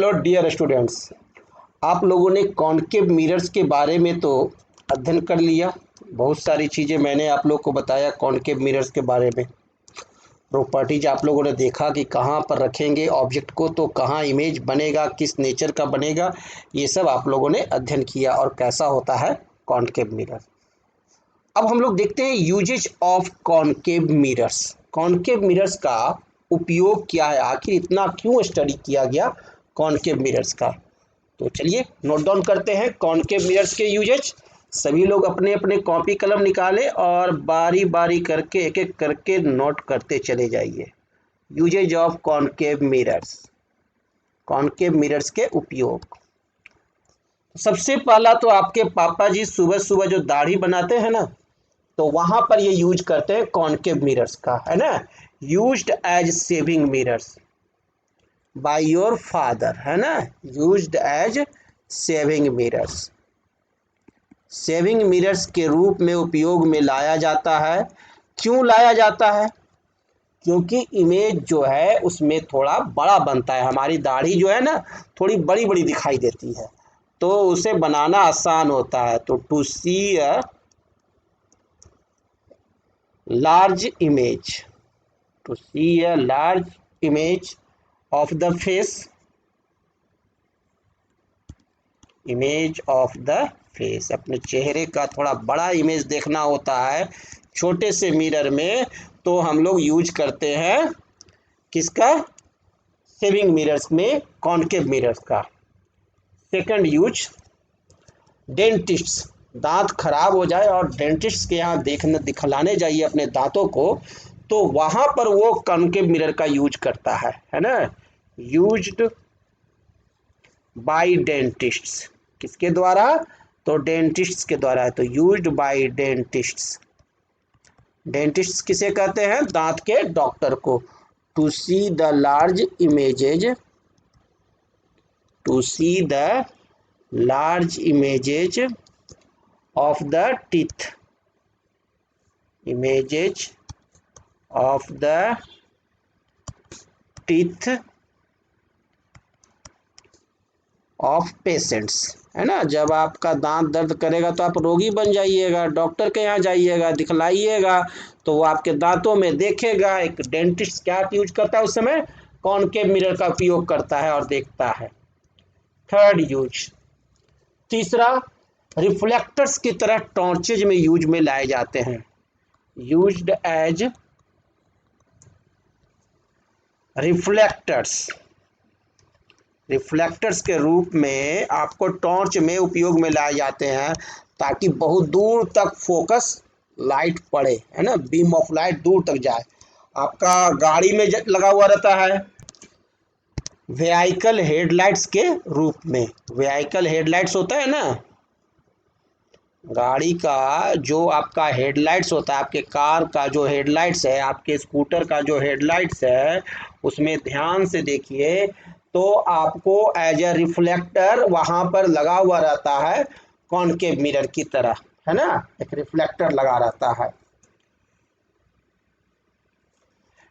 Hello dear students, आप लोगों ने कॉनकेव मिरर्स के बारे में तो अध्ययन कर लिया। बहुत सारी चीज़ें मैंने आप लोग को बताया कॉनकेव मिरर्स के बारे में। प्रॉपर्टीज आप लोगों ने देखा कि कहाँ पर रखेंगे ऑब्जेक्ट को, तो कहाँ इमेज बनेगा, किस नेचर का बनेगा, ये सब आप लोगों ने अध्ययन किया और कैसा होता है कॉनकेव मिरर। अब हम लोग देखते हैं uses of concave mirrors. Concave mirrors का उपयोग क्या है, आखिर इतना क्यों स्टडी किया गया कॉनकेव मिरर्स का। तो चलिए नोट डाउन करते हैं कॉनकेव मिरर्स के यूजेज। सभी लोग अपने अपने कॉपी कलम निकालें और बारी बारी करके एक एक करके नोट करते चले जाइए। Uses of concave mirrors, concave mirrors के उपयोग। सबसे पहला तो आपके पापा जी सुबह सुबह जो दाढ़ी बनाते हैं ना, तो वहां पर ये यूज करते हैं कॉनकेव मिरर्स का, है ना। Used as shaving mirrors by your father, है ना, used as shaving mirrors. Shaving mirrors के रूप में उपयोग में लाया जाता है। क्यों लाया जाता है? क्योंकि इमेज जो है उसमें थोड़ा बड़ा बनता है। हमारी दाढ़ी जो है ना थोड़ी बड़ी बड़ी दिखाई देती है, तो उसे बनाना आसान होता है। तो to see a large image, to see a large image of the face, image of the face, अपने चेहरे का थोड़ा बड़ा इमेज देखना होता है छोटे से मिरर में, तो हम लोग यूज करते हैं किसका? सेविंग मिरर्स में, कॉनकेव मिरर्स का। सेकंड यूज, डेंटिस्ट्स, दांत खराब हो जाए और डेंटिस्ट के यहाँ दिखलाने जाइए अपने दांतों को, तो वहां पर वो कॉनकेव मिरर का यूज करता है ना। यूज्ड बाय डेंटिस्ट्स, किसके द्वारा? तो डेंटिस्ट्स के द्वारा है, तो यूज्ड बाय डेंटिस्ट्स। डेंटिस्ट्स किसे कहते हैं? दांत के डॉक्टर को। To see the large images, to see the large images of the teeth, images of the teeth of patients, है ना। जब आपका दांत दर्द करेगा तो आप रोगी बन जाइएगा, डॉक्टर के यहाँ जाइएगा, दिखलाइएगा, तो वो आपके दांतों में देखेगा। एक डेंटिस्ट क्या यूज करता है उस समय? कॉनकेव मिरर का उपयोग करता है और देखता है। थर्ड यूज, तीसरा, रिफ्लेक्टर्स की तरह टॉर्चेज में यूज में लाए जाते हैं। यूज्ड एज रिफ्लेक्टर्स, रिफ्लेक्टर्स के रूप में आपको टॉर्च में उपयोग में लाए जाते हैं, ताकि बहुत दूर तक फोकस लाइट पड़े, है ना, बीम ऑफ लाइट दूर तक जाए। आपका गाड़ी में लगा हुआ रहता है व्हीकल हेडलाइट्स के रूप में। व्हीकल हेडलाइट्स होता है ना, गाड़ी का जो आपका हेडलाइट्स होता है, आपके कार का जो हेडलाइट्स है, आपके स्कूटर का जो हेडलाइट्स है, उसमें ध्यान से देखिए तो आपको एज ए रिफ्लेक्टर वहां पर लगा हुआ रहता है कॉनकेव मिरर की तरह, है ना, एक रिफ्लेक्टर लगा रहता है।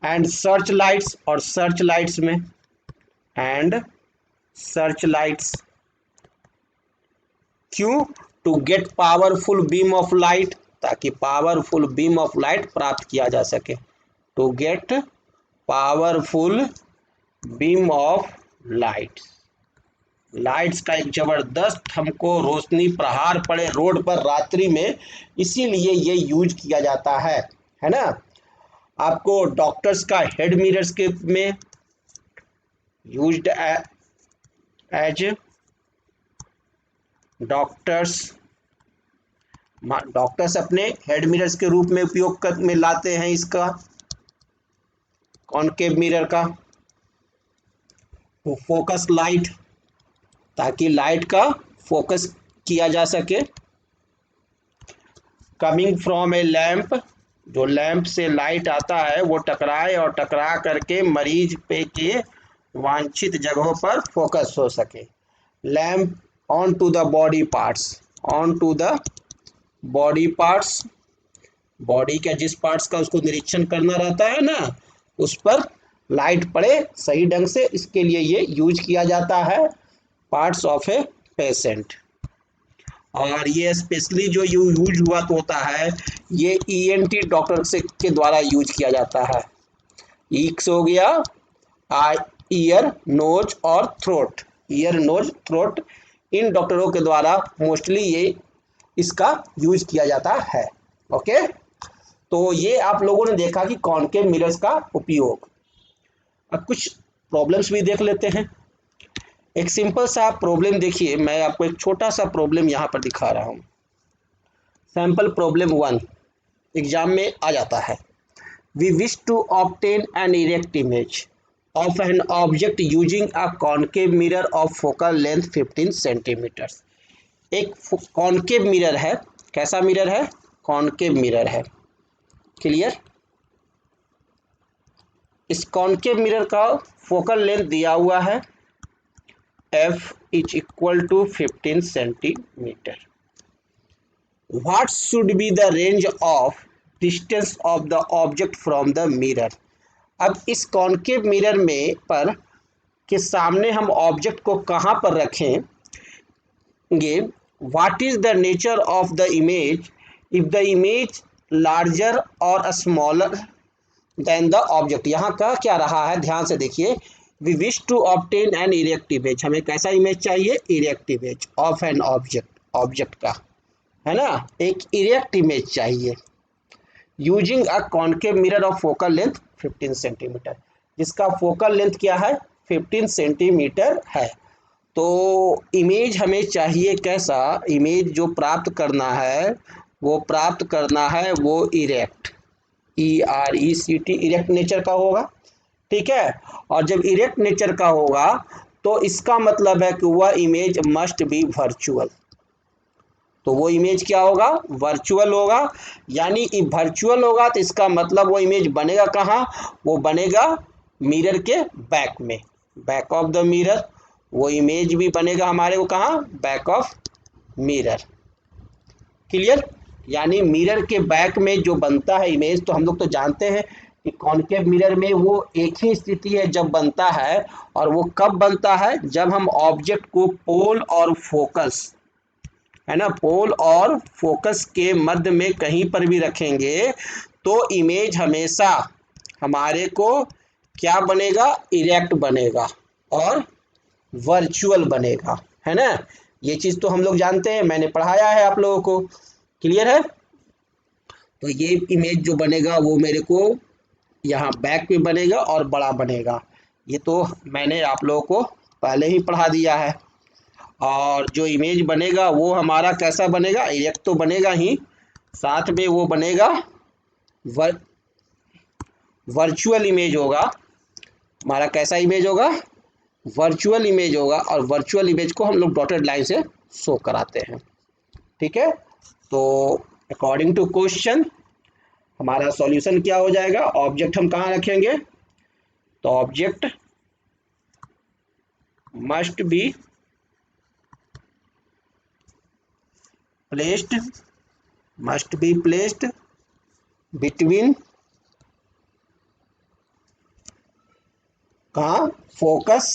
एंड सर्च लाइट्स, और सर्च लाइट्स में, एंड सर्च लाइट्स, क्यों? To get powerful beam of light, ताकि पावरफुल बीम ऑफ लाइट प्राप्त किया जा सके। To get powerful beam of light, lights का एक जबरदस्त हमको रोशनी प्रहार पड़े रोड पर रात्रि में, इसीलिए ये यूज किया जाता है ना। आपको डॉक्टर्स का हेड मिरर्स के में यूज्ड एज डॉक्टर्स अपने हेड मिरर्स के रूप में उपयोग में लाते हैं इसका, कॉनकेव मिरर का। टू फोकस लाइट, ताकि लाइट का फोकस किया जा सके। कमिंग फ्रॉम ए लैंप, जो लैंप से लाइट आता है वो टकराए और टकरा करके मरीज पे के वांछित जगहों पर फोकस हो सके। Lamp on to the body parts, on to the body parts, body के जिस पार्ट्स का उसको निरीक्षण करना रहता है ना, उस पर लाइट पड़े सही ढंग से, इसके लिए ये यूज किया जाता है पार्ट्स ऑफ ए पेशेंट। और ये स्पेशली जो यूज हुआ तो होता है ये ईएनटी डॉक्टर से के द्वारा यूज किया जाता है। ईक्स हो गया, आई, ईयर, नोज और थ्रोट, ईयर, नोज, थ्रोट, इन डॉक्टरों के द्वारा मोस्टली ये इसका यूज किया जाता है। ओके, तो ये आप लोगों ने देखा कि कॉनकेव मिरर्स का उपयोग। अब कुछ प्रॉब्लम्स भी देख लेते हैं। एक सिंपल सा प्रॉब्लम देखिए, मैं आपको एक छोटा सा प्रॉब्लम यहाँ पर दिखा रहा हूँ। सैंपल प्रॉब्लम 1 एग्जाम में आ जाता है। We wish to obtain an erect image of an object using a concave mirror of focal length 15 centimetres. एक कॉनकेव मिरर है। कैसा मिरर है? कॉनकेव मिरर है। क्लियर? इस कॉनकेव मिरर का फोकल लेंथ दिया हुआ है f is equal to 15 centimeter. What should be the range of distance of the object from the mirror? अब इस कॉनकेव मिरर में पर के सामने हम ऑब्जेक्ट को कहाँ पर रखेंगे? What is the nature of the image if the image larger or smaller than the object? यहाँ का क्या रहा है, ध्यान से देखिए। We wish to obtain an erect image, हमें कैसा इमेज चाहिए? Erect image of an object, object का, है ना, एक इरेक्ट इमेज चाहिए। Using a concave mirror of focal length 15 centimetre, जिसका फोकल लेंथ क्या है? 15 सेंटीमीटर है। तो इमेज हमें चाहिए कैसा? इमेज जो प्राप्त करना है वो प्राप्त करना है वो इरेक्ट, ERECT, इरेक्ट नेचर का होगा। ठीक है, और जब इरेक्ट नेचर का होगा तो इसका मतलब है कि वह इमेज मस्ट बी वर्चुअल। तो वो इमेज क्या होगा? वर्चुअल होगा। यानी वर्चुअल होगा तो इसका मतलब वो इमेज बनेगा कहाँ? वो बनेगा मिरर के बैक में, बैक ऑफ द मिरर। वो इमेज भी बनेगा हमारे को कहाँ? Back of mirror. क्लियर? यानी मिरर के बैक में जो बनता है इमेज, तो हम लोग तो जानते हैं कि कॉनकेव मिरर में वो एक ही स्थिति है जब बनता है, और वो कब बनता है? जब हम ऑब्जेक्ट को पोल और फोकस, है ना, पोल और फोकस के मध्य में कहीं पर भी रखेंगे तो इमेज हमेशा हमारे को क्या बनेगा? इरेक्ट बनेगा और वर्चुअल बनेगा, है ना। ये चीज़ तो हम लोग जानते हैं, मैंने पढ़ाया है आप लोगों को। क्लियर है? तो ये इमेज जो बनेगा वो मेरे को यहाँ बैक में बनेगा और बड़ा बनेगा। ये तो मैंने आप लोगों को पहले ही पढ़ा दिया है। और जो इमेज बनेगा वो हमारा कैसा बनेगा? इरेक्ट तो बनेगा ही, साथ में वो बनेगा वर्चुअल इमेज होगा हमारा। कैसा इमेज होगा? वर्चुअल इमेज होगा। और वर्चुअल इमेज को हम लोग डॉटेड लाइन से शो कराते हैं। ठीक है, तो अकॉर्डिंग टू क्वेश्चन हमारा सॉल्यूशन क्या हो जाएगा? ऑब्जेक्ट हम कहाँ रखेंगे? तो object must be placed between कहाँ? Focus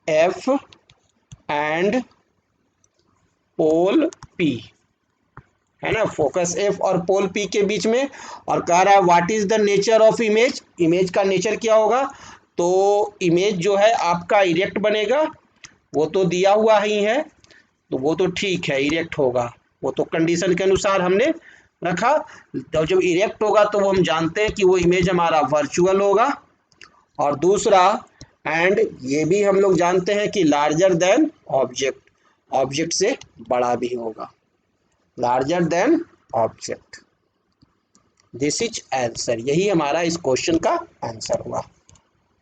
F and pole P, है ना, फोकस F और पोल P के बीच में। और कह रहा है what is the nature of image, image का नेचर क्या होगा? तो इमेज जो है आपका इरेक्ट बनेगा, वो तो दिया हुआ ही है, तो वो तो ठीक है, इरेक्ट होगा, वो तो कंडीशन के अनुसार हमने रखा। तो जब इरेक्ट होगा तो वो हम जानते हैं कि वो इमेज हमारा वर्चुअल होगा। और दूसरा, एंड ये भी हम लोग जानते हैं कि लार्जर देन ऑब्जेक्ट, ऑब्जेक्ट से बड़ा भी होगा, larger than object. This is answer, यही हमारा इस क्वेश्चन का आंसर हुआ।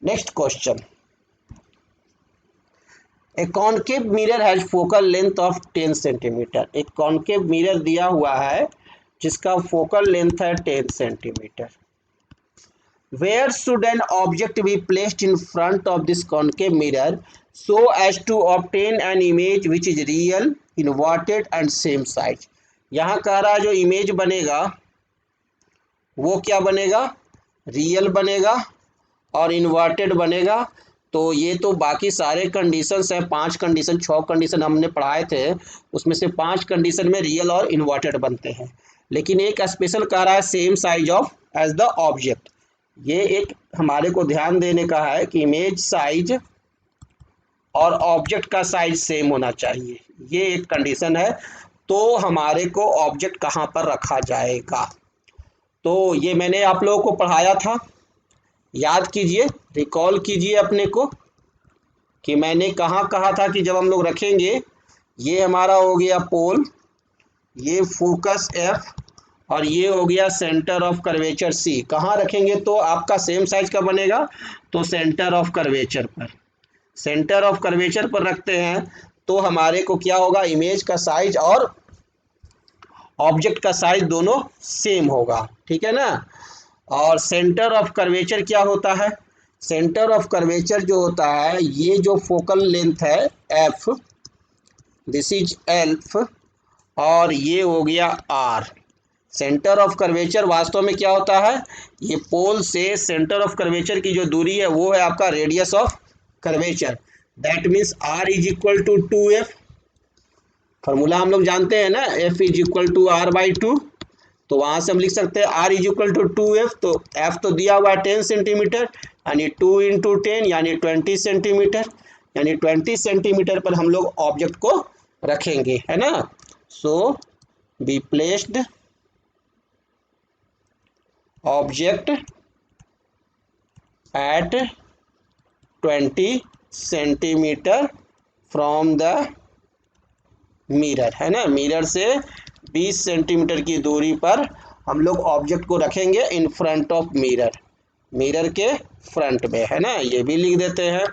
Next question, A concave mirror has focal length of 10 centimetre. एक कॉनकेव मिरर दिया हुआ है जिसका फोकल लेंथ है 10 centimetre. Where should an object be placed in front of this concave mirror so as to obtain an image which is real, inverted and same size? यहाँ कह रहा है जो इमेज बनेगा वो क्या बनेगा, रियल बनेगा और इन्वर्टेड बनेगा। तो ये तो बाकी सारे कंडीशंस हैं, 5 कंडीशन 6 कंडीशन हमने पढ़ाए थे, उसमें से 5 कंडीशन में रियल और इन्वर्टेड बनते हैं। लेकिन एक स्पेशल कह रहा है same size of as the object. ये एक हमारे को ध्यान देने का है कि इमेज साइज और ऑब्जेक्ट का साइज सेम होना चाहिए, ये एक कंडीशन है। तो हमारे को ऑब्जेक्ट कहाँ पर रखा जाएगा, तो ये मैंने आप लोगों को पढ़ाया था, याद कीजिए, रिकॉल कीजिए अपने को कि मैंने कहाँ कहा था कि जब हम लोग रखेंगे, ये हमारा हो गया पोल, ये फोकस एफ और ये हो गया सेंटर ऑफ कर्वेचर सी। कहाँ रखेंगे तो आपका सेम साइज का बनेगा, तो सेंटर ऑफ कर्वेचर पर, सेंटर ऑफ कर्वेचर पर रखते हैं तो हमारे को क्या होगा, इमेज का साइज और ऑब्जेक्ट का साइज दोनों सेम होगा, ठीक है ना। और सेंटर ऑफ कर्वेचर क्या होता है, सेंटर ऑफ कर्वेचर जो होता है, ये जो फोकल लेंथ है एफ, दिस इज एल्फ और ये हो गया आर। सेंटर ऑफ कर्वेचर वास्तव में क्या होता है, ये पोल से सेंटर ऑफ कर्वेचर की जो दूरी है वो है आपका radius of curvature. That means R is equal to 2f, formula हम लोग जानते हैं ना, f is equal to r/2। तो वहां से हम लिख सकते हैं r is equal to 2f, तो f तो दिया हुआ है 10 सेंटीमीटर, यानी 2 इंटू 10 यानी 20 सेंटीमीटर, यानी 20 सेंटीमीटर पर हम लोग ऑब्जेक्ट को रखेंगे, है ना। So be placed object at 20 centimetre from the mirror, है ना, मिरर से 20 सेंटीमीटर की दूरी पर हम लोग ऑब्जेक्ट को रखेंगे in front of mirror, mirror के फ्रंट में, है ना। ये भी लिख देते हैं,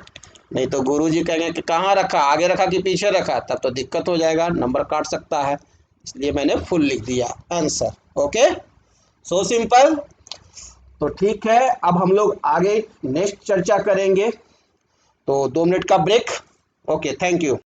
नहीं तो गुरुजी कहेंगे कि कहाँ रखा, आगे रखा कि पीछे रखा, तब तो दिक्कत हो जाएगा, नंबर काट सकता है, इसलिए मैंने फुल लिख दिया आंसर। Okay, so simple. तो ठीक है, अब हम लोग आगे नेक्स्ट चर्चा करेंगे, तो 2 मिनट का ब्रेक। Okay, thank you.